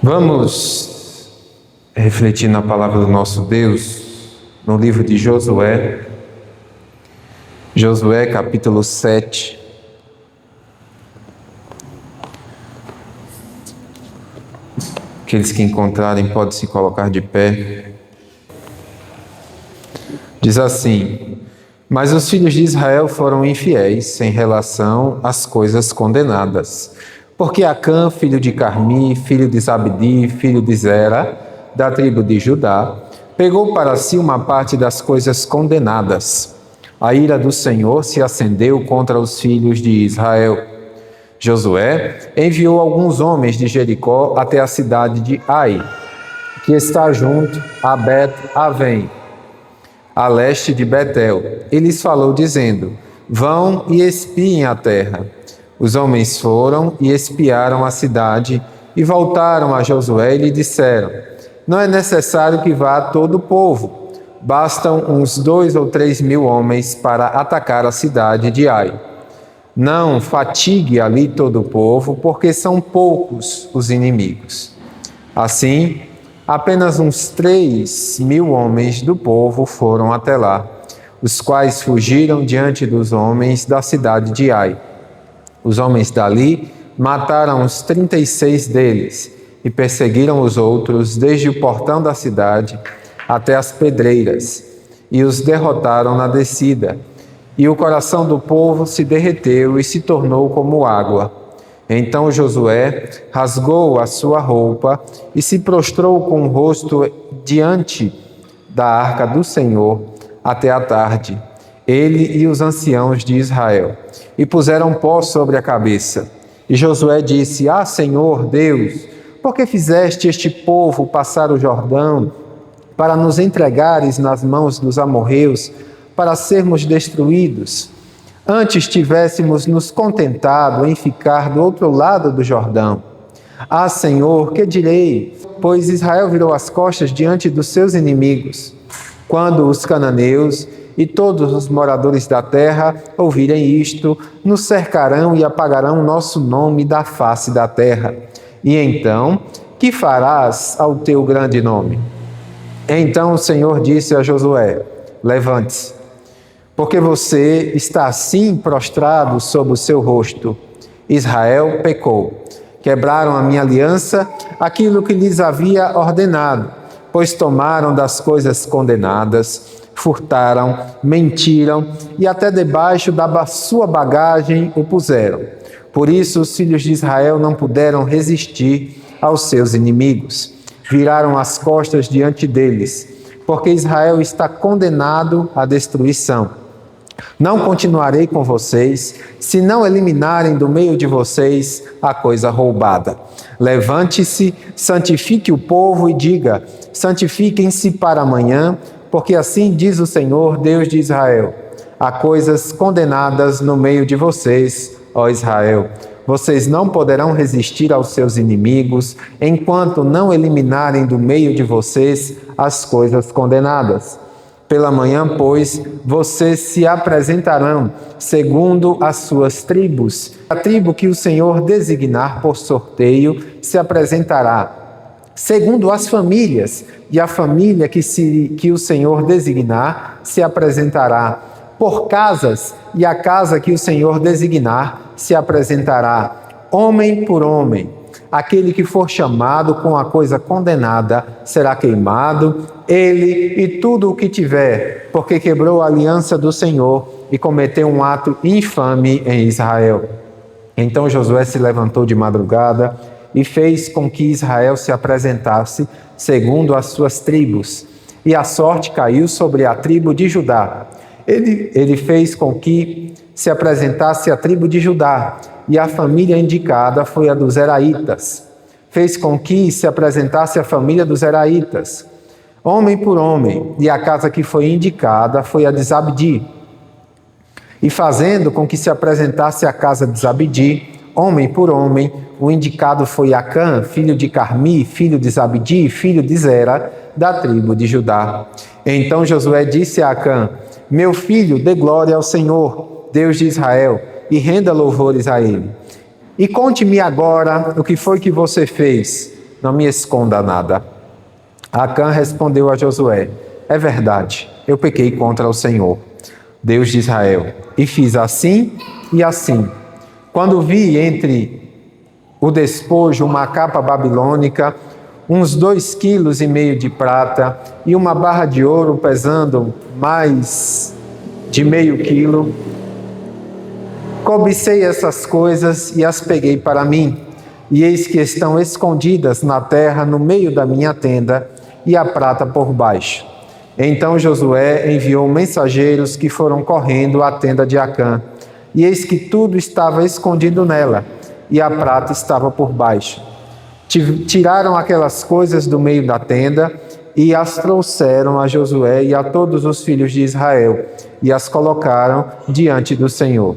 Vamos refletir na palavra do nosso Deus, no livro de Josué, capítulo 7. Aqueles que encontrarem podem se colocar de pé. Diz assim: mas os filhos de Israel foram infiéis em relação às coisas condenadas, porque Acã, filho de Carmi, filho de Zabdi, filho de Zera, da tribo de Judá, pegou para si uma parte das coisas condenadas. A ira do Senhor se acendeu contra os filhos de Israel. Josué enviou alguns homens de Jericó até a cidade de Ai, que está junto a Bet-Avém, a leste de Betel, e lhes falou dizendo: vão e espiem a terra. Os homens foram e espiaram a cidade e voltaram a Josué e lhe disseram: não é necessário que vá todo o povo, bastam uns 2 ou 3 mil homens para atacar a cidade de Ai. Não fatigue ali todo o povo, porque são poucos os inimigos. Assim, apenas uns 3 mil homens do povo foram até lá, os quais fugiram diante dos homens da cidade de Ai. Os homens dali mataram os 36 deles e perseguiram os outros desde o portão da cidade até as pedreiras, e os derrotaram na descida. E o coração do povo se derreteu e se tornou como água. Então Josué rasgou a sua roupa e se prostrou com o rosto diante da arca do Senhor até a tarde, ele e os anciãos de Israel, e puseram pó sobre a cabeça. E Josué disse: ah, Senhor Deus, por que fizeste este povo passar o Jordão, para nos entregares nas mãos dos amorreus, para sermos destruídos? Antes tivéssemos nos contentado em ficar do outro lado do Jordão. Ah, Senhor, que direi? Pois Israel virou as costas diante dos seus inimigos. Quando os cananeus e todos os moradores da terra ouvirem isto, nos cercarão e apagarão nosso nome da face da terra. E então, que farás ao teu grande nome? Então o Senhor disse a Josué: levante-se, porque você está assim prostrado sob o seu rosto. Israel pecou. Quebraram a minha aliança, aquilo que lhes havia ordenado, pois tomaram das coisas condenadas, furtaram, mentiram e até debaixo da sua bagagem o puseram. Por isso os filhos de Israel não puderam resistir aos seus inimigos. Viraram as costas diante deles, porque Israel está condenado à destruição. Não continuarei com vocês, se não eliminarem do meio de vocês a coisa roubada. Levante-se, santifique o povo e diga: santifiquem-se para amanhã, porque assim diz o Senhor, Deus de Israel: há coisas condenadas no meio de vocês, ó Israel. Vocês não poderão resistir aos seus inimigos, enquanto não eliminarem do meio de vocês as coisas condenadas. Pela manhã, pois, vocês se apresentarão segundo as suas tribos. A tribo que o Senhor designar por sorteio se apresentará segundo as famílias, e a família que o Senhor designar se apresentará por casas, e a casa que o Senhor designar se apresentará homem por homem. Aquele que for chamado com a coisa condenada será queimado, ele e tudo o que tiver, porque quebrou a aliança do Senhor e cometeu um ato infame em Israel. Então Josué se levantou de madrugada e fez com que Israel se apresentasse segundo as suas tribos, e a sorte caiu sobre a tribo de Judá. Ele fez com que se apresentasse a tribo de Judá, e a família indicada foi a dos Zeraitas. Fez com que se apresentasse a família dos Zeraitas, homem por homem, e a casa que foi indicada foi a de Zabdi. E fazendo com que se apresentasse a casa de Zabdi, homem por homem, o indicado foi Acã, filho de Carmi, filho de Zabdi, filho de Zera, da tribo de Judá. Então Josué disse a Acã: meu filho, dê glória ao Senhor, Deus de Israel, e renda louvores a ele. E conte-me agora o que foi que você fez. não me esconda nada. Acã respondeu a Josué: é verdade, eu pequei contra o Senhor, Deus de Israel, e fiz assim e assim. Quando vi entre o despojo uma capa babilônica, uns 2,5 quilos de prata e uma barra de ouro pesando mais de meio quilo, cobicei essas coisas e as peguei para mim, e eis que estão escondidas na terra no meio da minha tenda, e a prata por baixo. Então Josué enviou mensageiros que foram correndo à tenda de Acã, e eis que tudo estava escondido nela, e a prata estava por baixo. Tiraram aquelas coisas do meio da tenda e as trouxeram a Josué e a todos os filhos de Israel, e as colocaram diante do Senhor.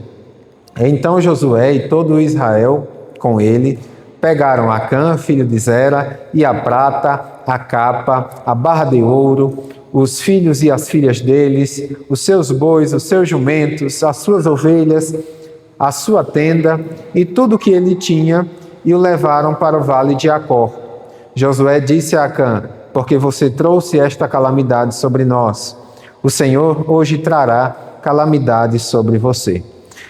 Então Josué e todo Israel com ele pegaram Acã, filho de Zera, e a prata, a capa, a barra de ouro, os filhos e as filhas deles, os seus bois, os seus jumentos, as suas ovelhas, a sua tenda e tudo o que ele tinha, e o levaram para o vale de Acor. Josué disse a Acã: porque você trouxe esta calamidade sobre nós, o Senhor hoje trará calamidade sobre você.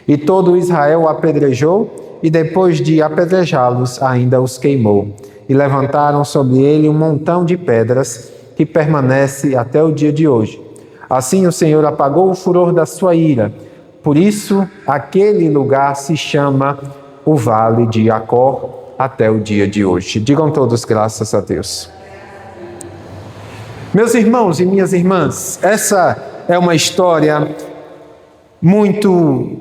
E todo Israel o apedrejou, e depois de apedrejá-los, ainda os queimou. E levantaram sobre ele um montão de pedras, que permanece até o dia de hoje. Assim o Senhor apagou o furor da sua ira. Por isso, aquele lugar se chama o Vale de Acor, até o dia de hoje. Digam todos graças a Deus. Meus irmãos e minhas irmãs, essa é uma história muito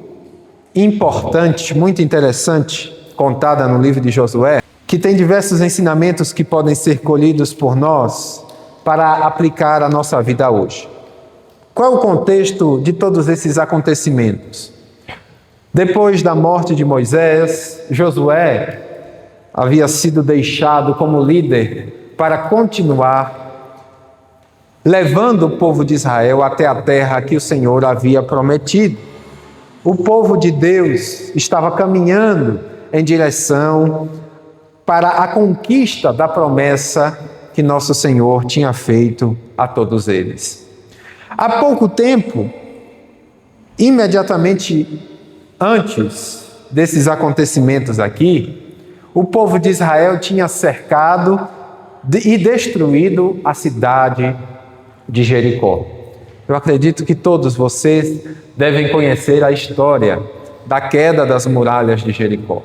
importante, muito interessante, contada no livro de Josué, que tem diversos ensinamentos que podem ser colhidos por nós para aplicar a nossa vida hoje. Qual é o contexto de todos esses acontecimentos? Depois da morte de Moisés, Josué havia sido deixado como líder para continuar levando o povo de Israel até a terra que o Senhor havia prometido. O povo de Deus estava caminhando em direção para a conquista da promessa que nosso Senhor tinha feito a todos eles. Há pouco tempo, imediatamente antes desses acontecimentos aqui, o povo de Israel tinha cercado e destruído a cidade de Jericó. Eu acredito que todos vocês devem conhecer a história da queda das muralhas de Jericó.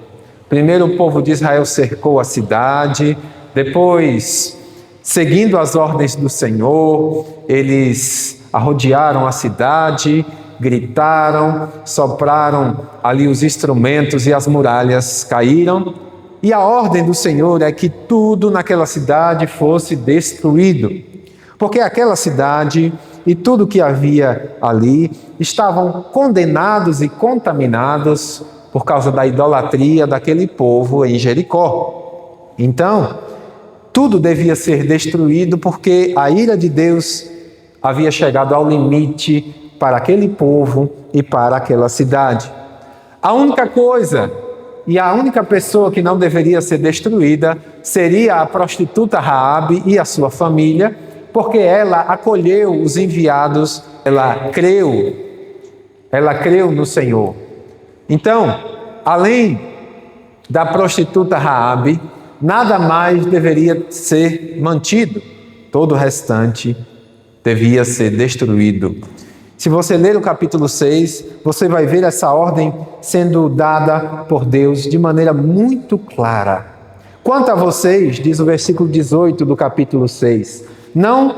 Primeiro o povo de Israel cercou a cidade, depois, seguindo as ordens do Senhor, eles arrodearam a cidade, gritaram, sopraram ali os instrumentos e as muralhas caíram. E a ordem do Senhor é que tudo naquela cidade fosse destruído, porque aquela cidade e tudo que havia ali estavam condenados e contaminados por causa da idolatria daquele povo em Jericó. Então, tudo devia ser destruído porque a ira de Deus havia chegado ao limite para aquele povo e para aquela cidade. A única coisa e a única pessoa que não deveria ser destruída seria a prostituta Raabe e a sua família, porque ela acolheu os enviados, ela creu no Senhor. Então, além da prostituta Raabe, nada mais deveria ser mantido, todo o restante devia ser destruído. Se você ler o capítulo 6, você vai ver essa ordem sendo dada por Deus de maneira muito clara. Quanto a vocês, diz o versículo 18 do capítulo 6, não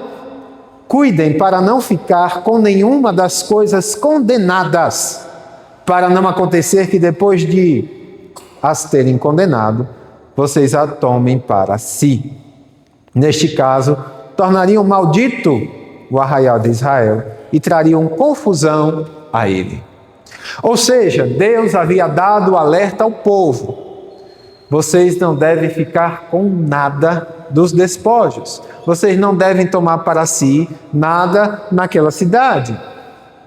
cuidem para não ficar com nenhuma das coisas condenadas, para não acontecer que depois de as terem condenado, vocês a tomem para si. Neste caso, tornariam maldito o arraial de Israel e trariam confusão a ele. Ou seja, Deus havia dado alerta ao povo: vocês não devem ficar com nada dos despojos, vocês não devem tomar para si nada naquela cidade,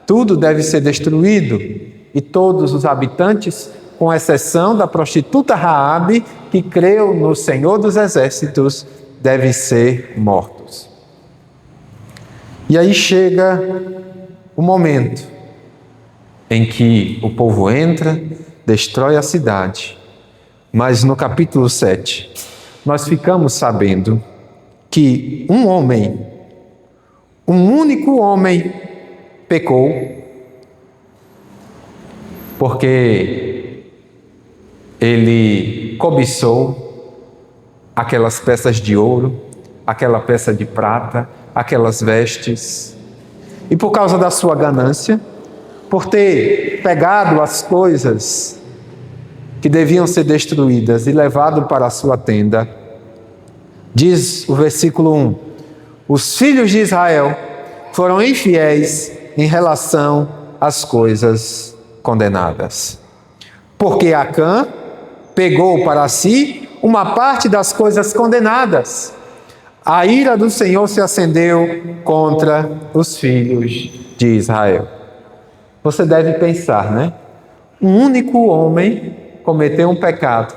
tudo deve ser destruído. E todos os habitantes, com exceção da prostituta Raabe que creu no Senhor dos Exércitos devem ser mortos. E aí chega o momento em que o povo entra, destrói a cidade. Mas no capítulo 7, nós ficamos sabendo que um único homem, pecou, porque ele cobiçou aquelas peças de ouro, aquela peça de prata, aquelas vestes. E por causa da sua ganância, por ter pegado as coisas que deviam ser destruídas e levado para a sua tenda, diz o versículo 1, os filhos de Israel foram infiéis em relação às coisas condenadas. Porque Acã pegou para si uma parte das coisas condenadas. A ira do Senhor se acendeu contra os filhos de Israel. Você deve pensar, né? Um único homem cometeu um pecado.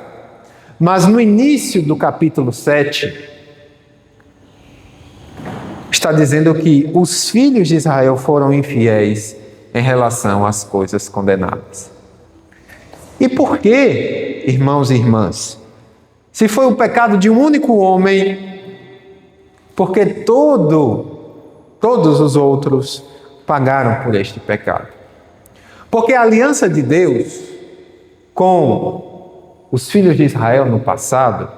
Mas no início do capítulo 7, está dizendo que os filhos de Israel foram infiéis em relação às coisas condenadas. E por que, irmãos e irmãs? Se foi o pecado de um único homem, porque todos os outros pagaram por este pecado. Porque a aliança de Deus com os filhos de Israel no passado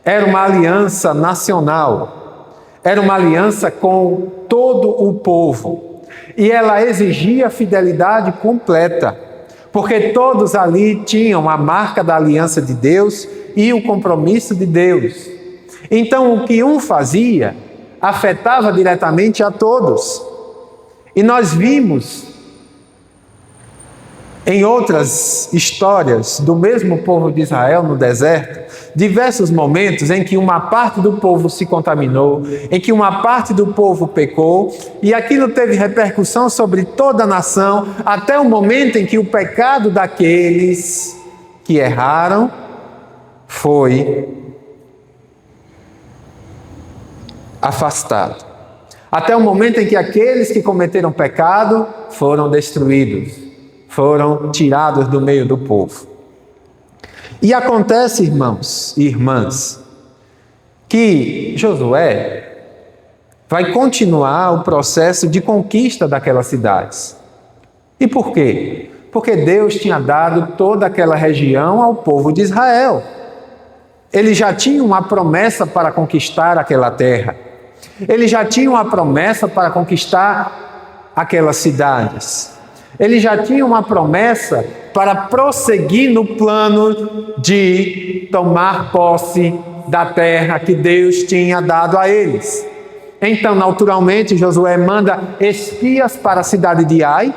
era uma aliança nacional, era uma aliança com todo o povo. E ela exigia fidelidade completa, porque todos ali tinham a marca da aliança de Deus e o compromisso de Deus. Então, o que um fazia afetava diretamente a todos. E nós vimos em outras histórias do mesmo povo de Israel no deserto, diversos momentos em que uma parte do povo se contaminou, em que uma parte do povo pecou, e aquilo teve repercussão sobre toda a nação, até o momento em que o pecado daqueles que erraram foi afastado. Até o momento em que aqueles que cometeram pecado foram destruídos, foram tirados do meio do povo. E acontece, irmãos e irmãs, que Josué vai continuar o processo de conquista daquelas cidades. E por quê? Porque Deus tinha dado toda aquela região ao povo de Israel. Ele já tinha uma promessa para conquistar aquela terra. Ele já tinha uma promessa para conquistar aquelas cidades. Ele já tinha uma promessa para prosseguir no plano de tomar posse da terra que Deus tinha dado a eles. Então, naturalmente, Josué manda espias para a cidade de Ai,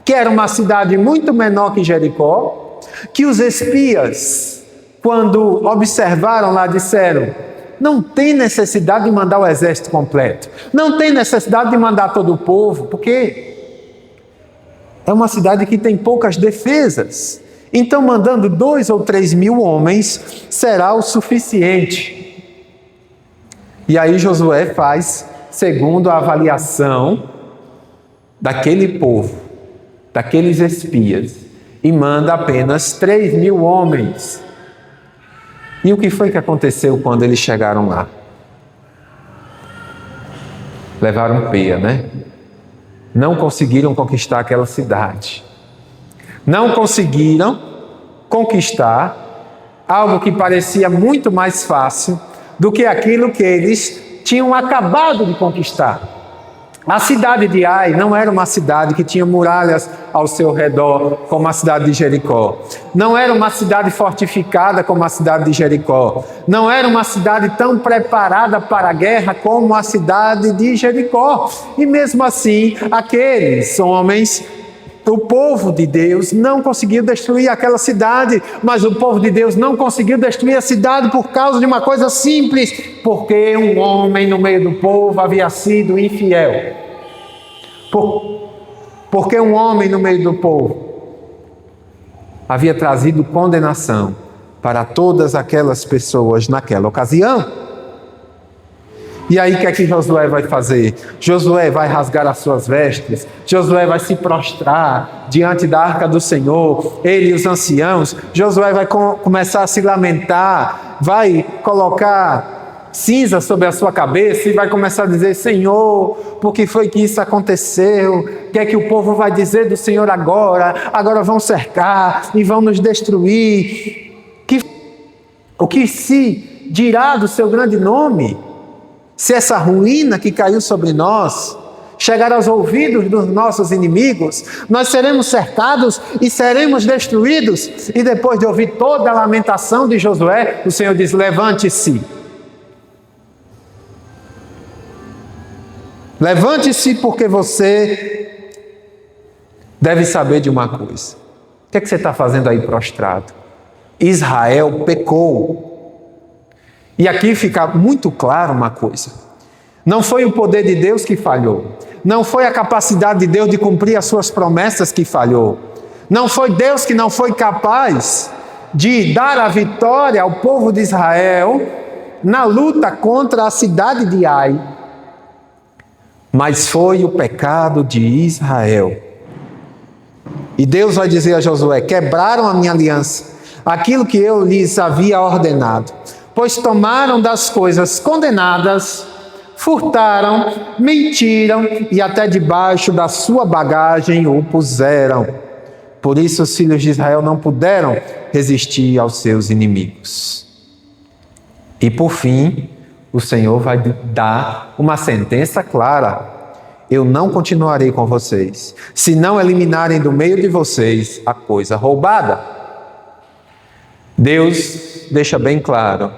que era uma cidade muito menor que Jericó, que os espias, quando observaram lá, disseram: não tem necessidade de mandar o exército completo, não tem necessidade de mandar todo o povo, porque é uma cidade que tem poucas defesas. Então, mandando 2 ou 3 mil homens será o suficiente. E aí Josué faz segundo a avaliação daquele povo, daqueles espias, e manda apenas 3 mil homens. E o que foi que aconteceu quando eles chegaram lá? Levaram peia, né? Não conseguiram conquistar aquela cidade. Não conseguiram conquistar algo que parecia muito mais fácil do que aquilo que eles tinham acabado de conquistar. A cidade de Ai não era uma cidade que tinha muralhas ao seu redor, como a cidade de Jericó. Não era uma cidade fortificada como a cidade de Jericó. Não era uma cidade tão preparada para a guerra como a cidade de Jericó. E mesmo assim, aqueles homens, o povo de Deus, não conseguiu destruir aquela cidade. Mas o povo de Deus não conseguiu destruir a cidade por causa de uma coisa simples: porque um homem no meio do povo havia sido infiel. Porque um homem no meio do povo havia trazido condenação para todas aquelas pessoas naquela ocasião. E aí o que é que Josué vai fazer? Josué vai rasgar as suas vestes, Josué vai se prostrar diante da arca do Senhor, ele e os anciãos. Josué vai começar a se lamentar, vai colocar cinza sobre a sua cabeça e vai começar a dizer: Senhor, por que foi que isso aconteceu? O que é que o povo vai dizer do Senhor agora? Agora vão cercar e vão nos destruir. O que se dirá do seu grande nome? Se essa ruína que caiu sobre nós chegar aos ouvidos dos nossos inimigos, nós seremos cercados e seremos destruídos. E depois de ouvir toda a lamentação de Josué, o Senhor diz: levante-se. Levante-se, porque você deve saber de uma coisa. O que é que você está fazendo aí prostrado? Israel pecou. E aqui fica muito claro uma coisa: não foi o poder de Deus que falhou, não foi a capacidade de Deus de cumprir as suas promessas que falhou, não foi Deus que não foi capaz de dar a vitória ao povo de Israel na luta contra a cidade de Ai, mas foi o pecado de Israel. E Deus vai dizer a Josué: quebraram a minha aliança, aquilo que eu lhes havia ordenado, pois tomaram das coisas condenadas, furtaram, mentiram e até debaixo da sua bagagem o puseram. Por isso os filhos de Israel não puderam resistir aos seus inimigos. E por fim, o Senhor vai dar uma sentença clara: eu não continuarei com vocês, se não eliminarem do meio de vocês a coisa roubada. Deus deixa bem claro: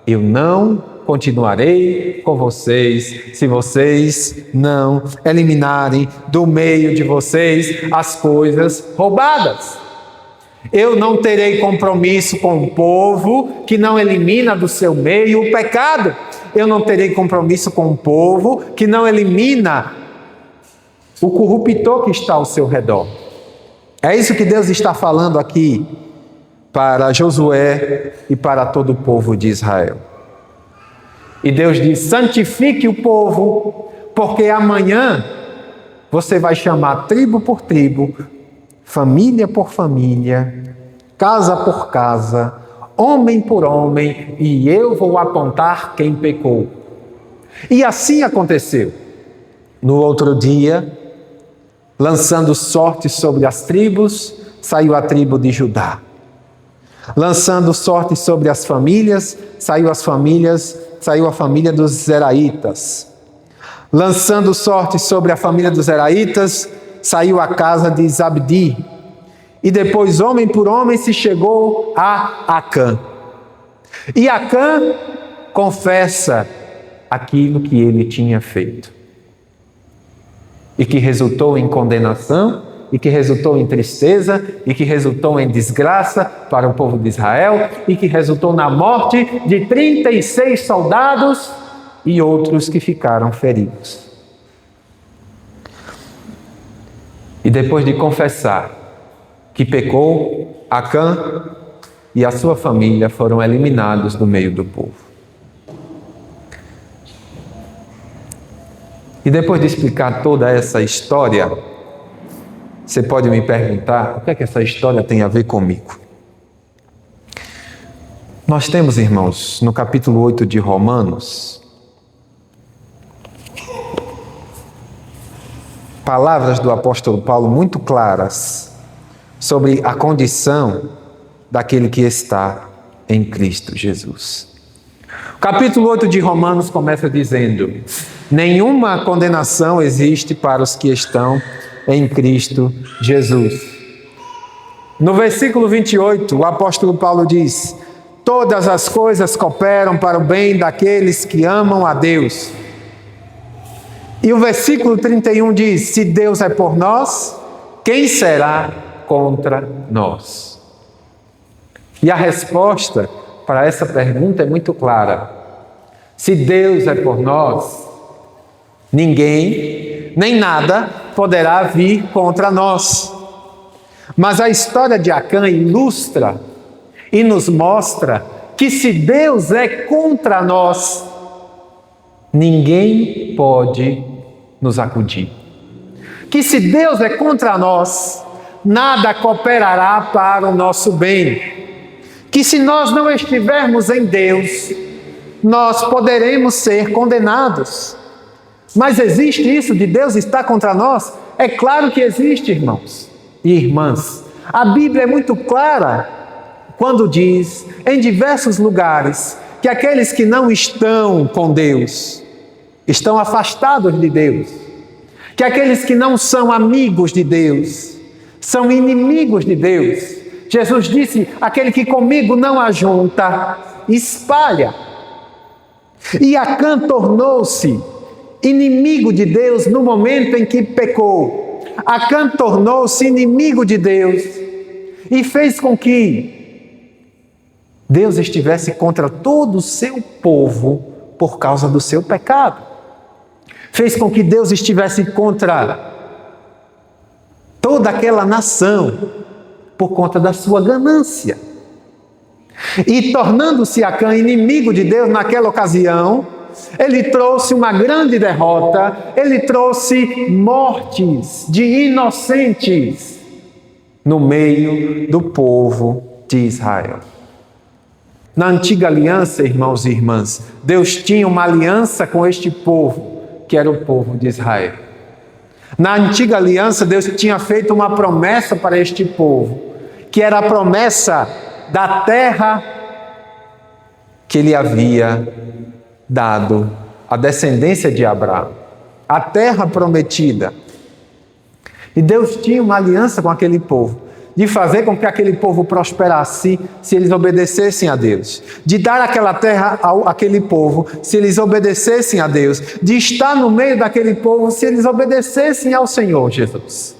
eu não continuarei com vocês se vocês não eliminarem do meio de vocês as coisas roubadas. Eu não terei compromisso com o povo que não elimina do seu meio o pecado. Eu não terei compromisso com o povo que não elimina o corruptor que está ao seu redor. É isso que Deus está falando aqui para Josué e para todo o povo de Israel. E Deus diz: santifique o povo, porque amanhã você vai chamar tribo por tribo, família por família, casa por casa, homem por homem, e eu vou apontar quem pecou. E assim aconteceu. No outro dia, lançando sorte sobre as tribos, saiu a tribo de Judá. Lançando sorte sobre as famílias, saiu a família dos Zeraitas. Lançando sorte sobre a família dos Zeraitas, saiu a casa de Zabdi. E depois, homem por homem, se chegou a Acã. E Acã confessa aquilo que ele tinha feito. E que resultou em condenação, e que resultou em tristeza, e que resultou em desgraça para o povo de Israel, e que resultou na morte de 36 soldados e outros que ficaram feridos. E depois de confessar que pecou, Acã e a sua família foram eliminados do meio do povo. E depois de explicar toda essa história, você pode me perguntar: o que é que essa história tem a ver comigo? Nós temos, irmãos, no capítulo 8 de Romanos, palavras do apóstolo Paulo muito claras sobre a condição daquele que está em Cristo Jesus. O capítulo 8 de Romanos começa dizendo: nenhuma condenação existe para os que estão em Cristo Jesus. No versículo 28, o apóstolo Paulo diz: todas as coisas cooperam para o bem daqueles que amam a Deus. E o versículo 31 diz: se Deus é por nós, quem será contra nós? E a resposta para essa pergunta é muito clara: se Deus é por nós, ninguém, nem nada poderá vir contra nós. Mas a história de Acã ilustra e nos mostra que se Deus é contra nós, ninguém pode nos acudir. Que se Deus é contra nós, nada cooperará para o nosso bem. Que se nós não estivermos em Deus, nós poderemos ser condenados. Mas existe isso de Deus estar contra nós? É claro que existe, irmãos e irmãs. A Bíblia é muito clara quando diz, em diversos lugares, que aqueles que não estão com Deus, estão afastados de Deus. Que aqueles que não são amigos de Deus, são inimigos de Deus. Jesus disse, aquele que comigo não ajunta, espalha. E Acã tornou-se inimigo de Deus no momento em que pecou. Acã tornou-se inimigo de Deus e fez com que Deus estivesse contra todo o seu povo por causa do seu pecado. Fez com que Deus estivesse contra toda aquela nação por conta da sua ganância. E tornando-se Acã inimigo de Deus naquela ocasião, ele trouxe uma grande derrota, ele trouxe mortes de inocentes no meio do povo de Israel. Na antiga aliança, irmãos e irmãs, Deus tinha uma aliança com este povo, que era o povo de Israel. Na antiga aliança, Deus tinha feito uma promessa para este povo, que era a promessa da terra que ele havia dado à descendência de Abraão, a terra prometida. E Deus tinha uma aliança com aquele povo, de fazer com que aquele povo prosperasse se eles obedecessem a Deus, de dar aquela terra àquele povo se eles obedecessem a Deus, de estar no meio daquele povo se eles obedecessem ao Senhor Jesus.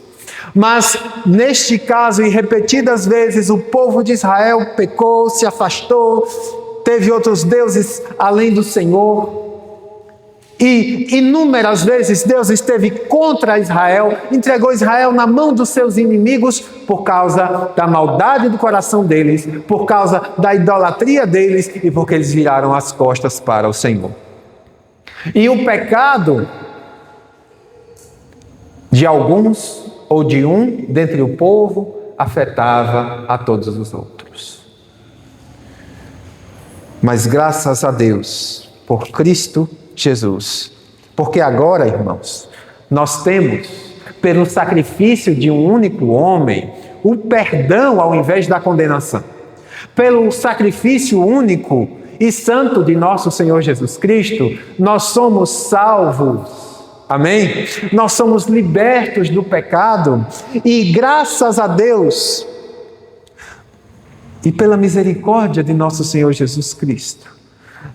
Mas, neste caso, e repetidas vezes, o povo de Israel pecou, se afastou, teve outros deuses além do Senhor. E inúmeras vezes Deus esteve contra Israel, entregou Israel na mão dos seus inimigos por causa da maldade do coração deles, por causa da idolatria deles e porque eles viraram as costas para o Senhor. E o pecado de alguns ou de um dentre o povo afetava a todos os outros. Mas graças a Deus, por Cristo Jesus, porque agora, irmãos, nós temos, pelo sacrifício de um único homem, o perdão ao invés da condenação. Pelo sacrifício único e santo de nosso Senhor Jesus Cristo, nós somos salvos. Amém? Nós somos libertos do pecado e graças a Deus e pela misericórdia de nosso Senhor Jesus Cristo,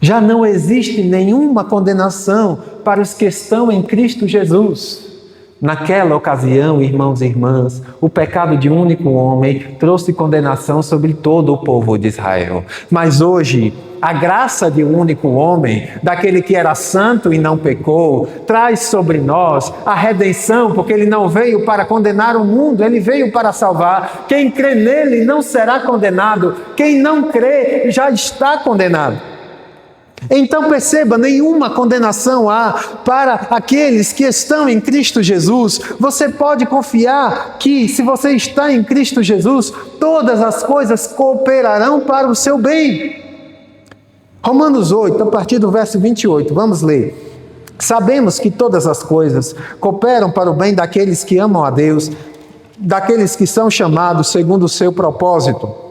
já não existe nenhuma condenação para os que estão em Cristo Jesus. Naquela ocasião, irmãos e irmãs, o pecado de um único homem trouxe condenação sobre todo o povo de Israel. Mas hoje, a graça de um único homem, daquele que era santo e não pecou, traz sobre nós a redenção, porque ele não veio para condenar o mundo, ele veio para salvar. Quem crê nele não será condenado, quem não crê já está condenado. Então perceba, nenhuma condenação há para aqueles que estão em Cristo Jesus. Você pode confiar que, se você está em Cristo Jesus, todas as coisas cooperarão para o seu bem. Romanos 8, a partir do verso 28, vamos ler. Sabemos que todas as coisas cooperam para o bem daqueles que amam a Deus, daqueles que são chamados segundo o seu propósito.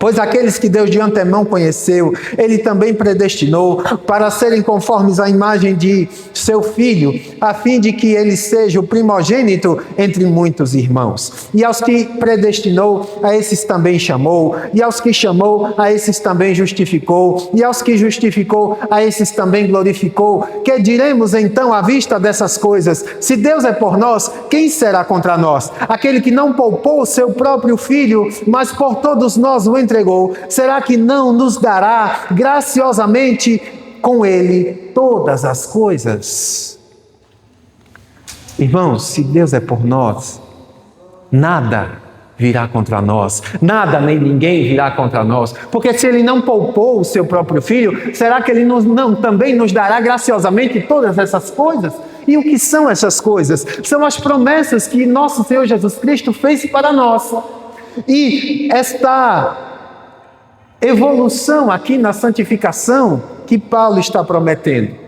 Pois aqueles que Deus de antemão conheceu, Ele também predestinou para serem conformes à imagem de seu Filho, a fim de que Ele seja o primogênito entre muitos irmãos. E aos que predestinou, a esses também chamou. E aos que chamou, a esses também justificou. E aos que justificou, a esses também glorificou. Que diremos então à vista dessas coisas? Se Deus é por nós, quem será contra nós? Aquele que não poupou o seu próprio Filho, mas por todos nós o entregou, será que não nos dará graciosamente com Ele todas as coisas? Irmãos, se Deus é por nós, nada virá contra nós. Nada nem ninguém virá contra nós. Porque se Ele não poupou o seu próprio Filho, será que Ele não também nos dará graciosamente todas essas coisas? E o que são essas coisas? São as promessas que nosso Senhor Jesus Cristo fez para nós. E esta evolução aqui na santificação que Paulo está prometendo.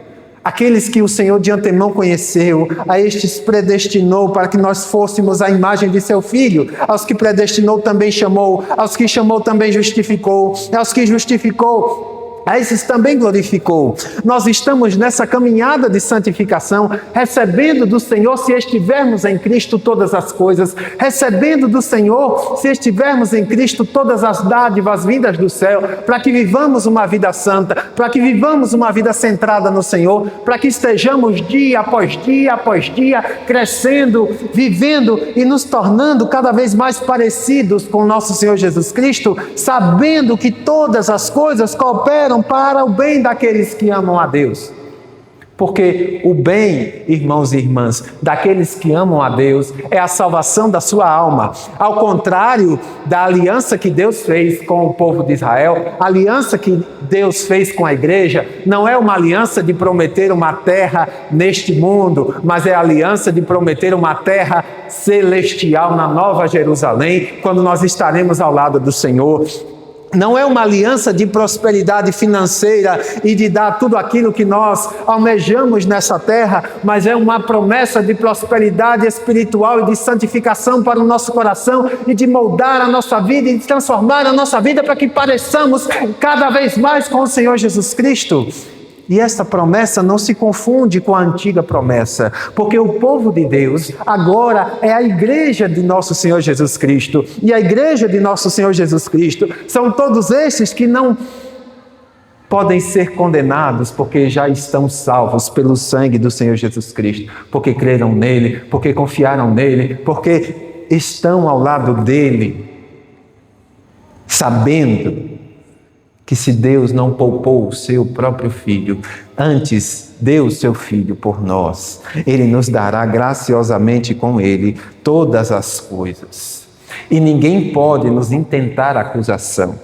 Aqueles que o Senhor de antemão conheceu, a estes predestinou para que nós fôssemos a imagem de seu Filho. Aos que predestinou também chamou, aos que chamou também justificou, aos que justificou, a esses também glorificou. Nós estamos nessa caminhada de santificação, recebendo do Senhor, se estivermos em Cristo, todas as coisas, recebendo do Senhor, se estivermos em Cristo, todas as dádivas vindas do céu, para que vivamos uma vida santa, para que vivamos uma vida centrada no Senhor, para que estejamos dia após dia, crescendo, vivendo e nos tornando cada vez mais parecidos com o nosso Senhor Jesus Cristo, sabendo que todas as coisas cooperam para o bem daqueles que amam a Deus. Porque o bem, irmãos e irmãs, daqueles que amam a Deus é a salvação da sua alma. Ao contrário da aliança que Deus fez com o povo de Israel, a aliança que Deus fez com a igreja não é uma aliança de prometer uma terra neste mundo, mas é a aliança de prometer uma terra celestial na Nova Jerusalém, quando nós estaremos ao lado do Senhor. Não é uma aliança de prosperidade financeira e de dar tudo aquilo que nós almejamos nessa terra, mas é uma promessa de prosperidade espiritual e de santificação para o nosso coração e de moldar a nossa vida e de transformar a nossa vida para que pareçamos cada vez mais com o Senhor Jesus Cristo. E esta promessa não se confunde com a antiga promessa, porque o povo de Deus agora é a igreja de nosso Senhor Jesus Cristo. E a igreja de nosso Senhor Jesus Cristo são todos esses que não podem ser condenados, porque já estão salvos pelo sangue do Senhor Jesus Cristo, porque creram nele, porque confiaram nele, porque estão ao lado dele, sabendo que se Deus não poupou o seu próprio Filho, antes deu o seu Filho por nós, Ele nos dará graciosamente com Ele todas as coisas. E ninguém pode nos intentar acusação,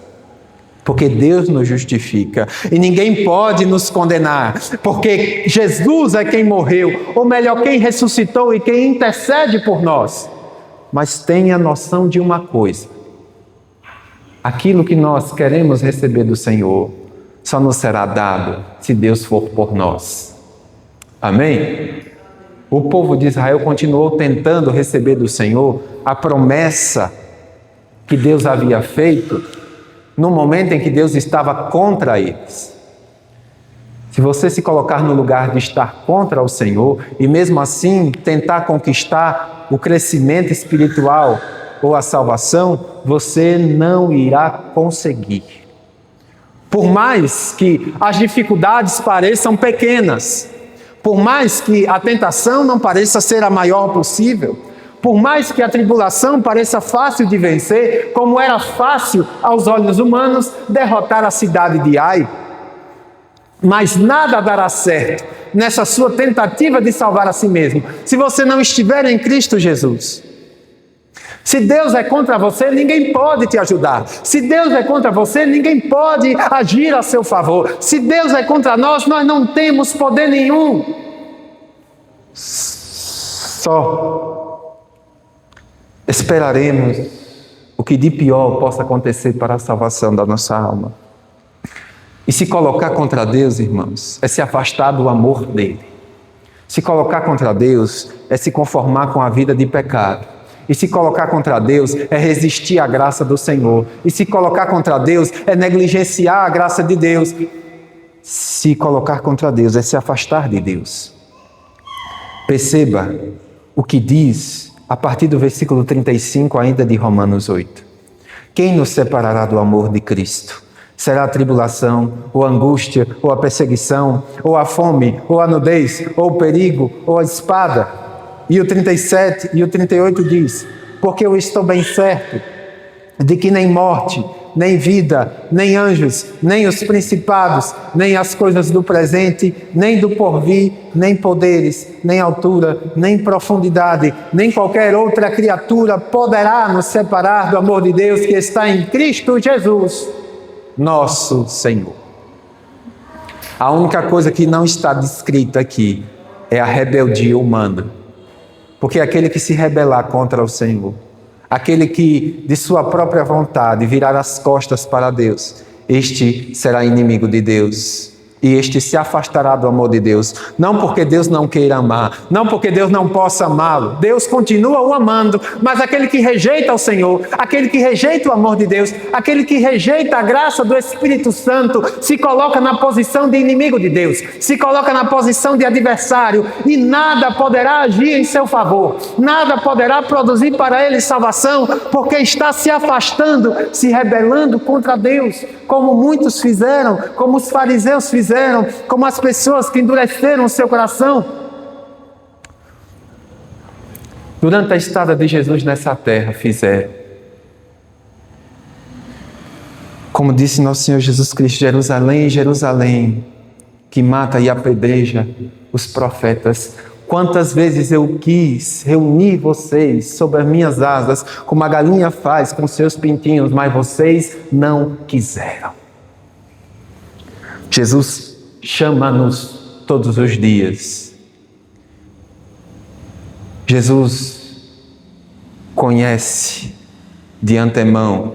porque Deus nos justifica. E ninguém pode nos condenar, porque Jesus é quem morreu, ou melhor, quem ressuscitou e quem intercede por nós. Mas tenha noção de uma coisa: aquilo que nós queremos receber do Senhor só nos será dado se Deus for por nós. Amém? O povo de Israel continuou tentando receber do Senhor a promessa que Deus havia feito no momento em que Deus estava contra eles. Se você se colocar no lugar de estar contra o Senhor e mesmo assim tentar conquistar o crescimento espiritual ou a salvação, você não irá conseguir. Por mais que as dificuldades pareçam pequenas, por mais que a tentação não pareça ser a maior possível, por mais que a tribulação pareça fácil de vencer, como era fácil aos olhos humanos derrotar a cidade de Ai, mas nada dará certo nessa sua tentativa de salvar a si mesmo, se você não estiver em Cristo Jesus. Se Deus é contra você, ninguém pode te ajudar. Se Deus é contra você, ninguém pode agir a seu favor. Se Deus é contra nós, nós não temos poder nenhum. Só esperaremos o que de pior possa acontecer para a salvação da nossa alma. E se colocar contra Deus, irmãos, é se afastar do amor dele. Se colocar contra Deus é se conformar com a vida de pecado. E se colocar contra Deus é resistir à graça do Senhor. E se colocar contra Deus é negligenciar a graça de Deus. Se colocar contra Deus é se afastar de Deus. Perceba o que diz a partir do versículo 35 ainda de Romanos 8. Quem nos separará do amor de Cristo? Será a tribulação, ou a angústia, ou a perseguição, ou a fome, ou a nudez, ou o perigo, ou a espada? E o 37 e o 38 diz: porque eu estou bem certo de que nem morte, nem vida, nem anjos, nem os principados, nem as coisas do presente, nem do porvir, nem poderes, nem altura, nem profundidade, nem qualquer outra criatura poderá nos separar do amor de Deus que está em Cristo Jesus, nosso Senhor. A única coisa que não está descrita aqui é a rebeldia humana. Porque aquele que se rebelar contra o Senhor, aquele que de sua própria vontade virar as costas para Deus, este será inimigo de Deus. E este se afastará do amor de Deus. Não porque Deus não queira amar, não porque Deus não possa amá-lo. Deus continua o amando, mas aquele que rejeita o Senhor, aquele que rejeita o amor de Deus, aquele que rejeita a graça do Espírito Santo, se coloca na posição de inimigo de Deus, se coloca na posição de adversário, e nada poderá agir em seu favor, nada poderá produzir para ele salvação, porque está se afastando, se rebelando contra Deus, como muitos fizeram, como os fariseus fizeram, como as pessoas que endureceram o seu coração. Durante a estada de Jesus nessa terra fizeram. Como disse nosso Senhor Jesus Cristo, Jerusalém, Jerusalém, que mata e apedreja os profetas. Quantas vezes eu quis reunir vocês sob as minhas asas, como a galinha faz com seus pintinhos, mas vocês não quiseram. Jesus chama-nos todos os dias. Jesus conhece de antemão,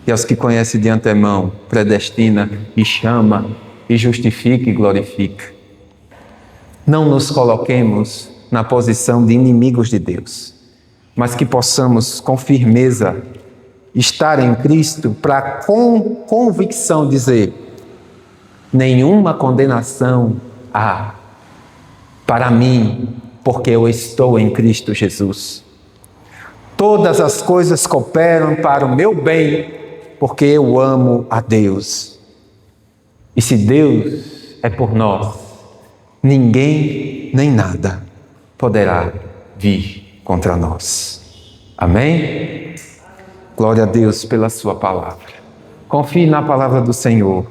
e aos que conhece de antemão, predestina e chama, e justifica e glorifica. Não nos coloquemos na posição de inimigos de Deus, mas que possamos com firmeza estar em Cristo para com convicção dizer: nenhuma condenação há para mim, porque eu estou em Cristo Jesus. Todas as coisas cooperam para o meu bem, porque eu amo a Deus. E se Deus é por nós, ninguém nem nada poderá vir contra nós. Amém? Glória a Deus pela sua palavra. Confie na palavra do Senhor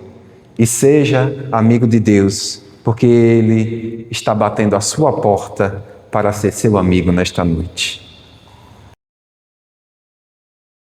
e seja amigo de Deus, porque Ele está batendo a sua porta para ser seu amigo nesta noite.